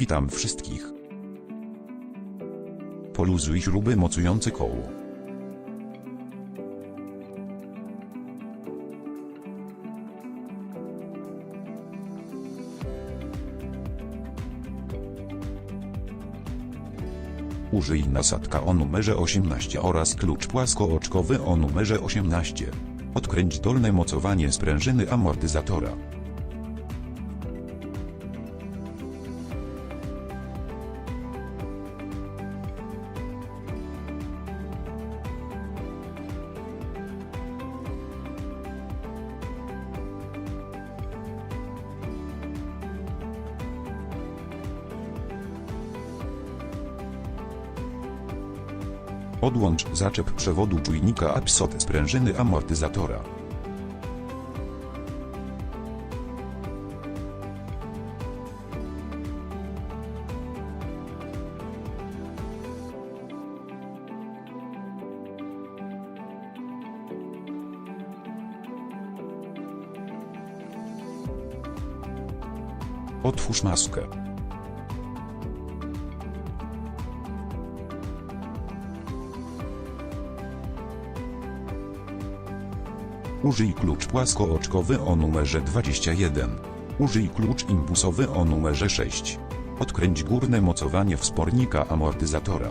Witam wszystkich. Poluzuj śruby mocujące koło. Użyj nasadka o numerze 18 oraz klucz płaskooczkowy o numerze 18. Odkręć dolne mocowanie sprężyny amortyzatora. Odłącz zaczep przewodu czujnika APS od sprężyny amortyzatora. Otwórz maskę. Użyj klucz płaskooczkowy o numerze 21. Użyj klucz imbusowy o numerze 6. Odkręć górne mocowanie wspornika amortyzatora.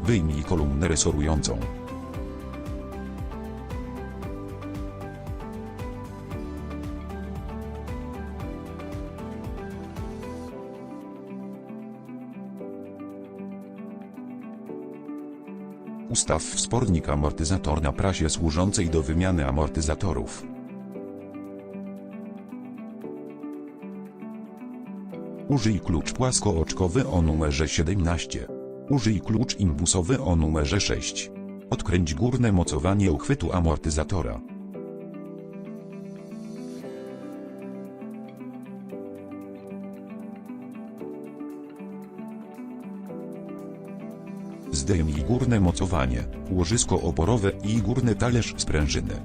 Wyjmij kolumnę resorującą. Ustaw wspornik amortyzator na prasie służącej do wymiany amortyzatorów. Użyj klucz płaskooczkowy o numerze 17. Użyj klucz imbusowy o numerze 6. Odkręć górne mocowanie uchwytu amortyzatora. Zdejmij górne mocowanie, łożysko oporowe i górny talerz sprężyny.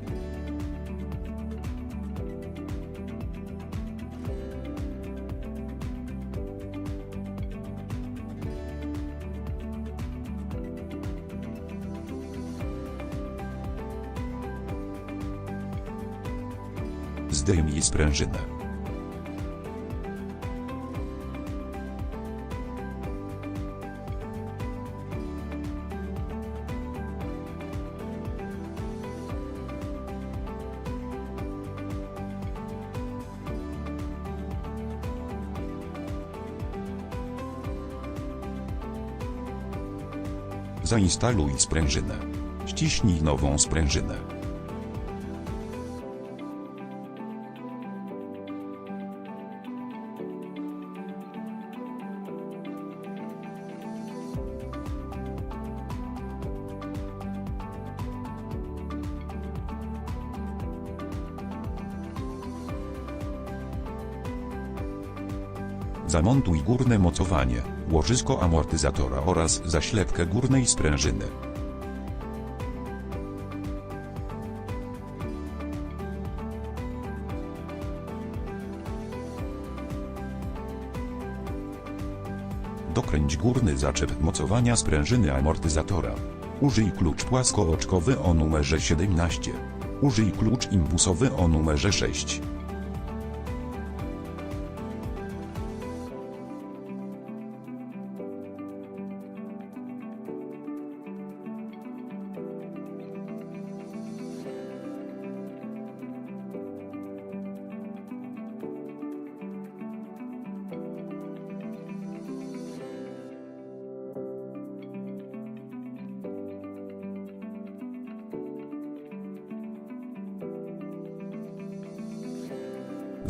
Zdejmij sprężynę. Zainstaluj sprężynę. Ściśnij nową sprężynę. Zamontuj górne mocowanie, łożysko amortyzatora oraz zaślepkę górnej sprężyny. Dokręć górny zaczep mocowania sprężyny amortyzatora. Użyj klucz płaskooczkowy o numerze 17. Użyj klucz imbusowy o numerze 6.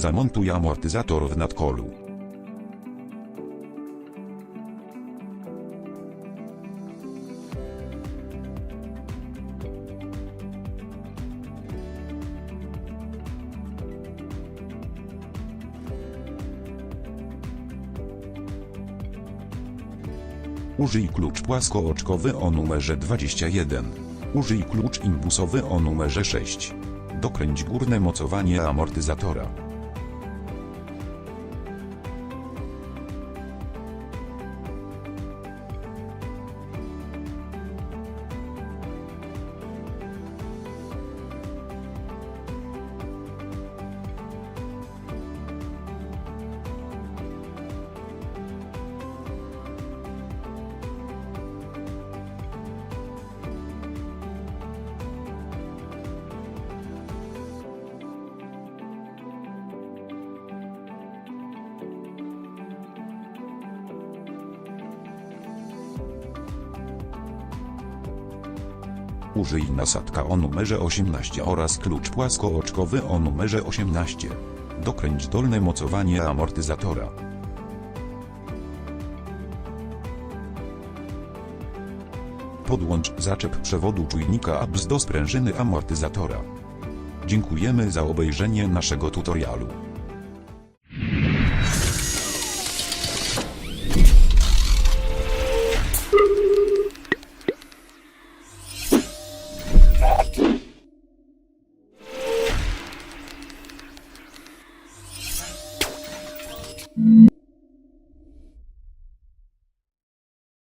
Zamontuj amortyzator w nadkolu. Użyj klucz płaskooczkowy o numerze 21. Użyj klucz imbusowy o numerze 6. Dokręć górne mocowanie amortyzatora. Użyj nasadka o numerze 18 oraz klucz płaskooczkowy o numerze 18. Dokręć dolne mocowanie amortyzatora. Podłącz zaczep przewodu czujnika ABS do sprężyny amortyzatora. Dziękujemy za obejrzenie naszego tutorialu.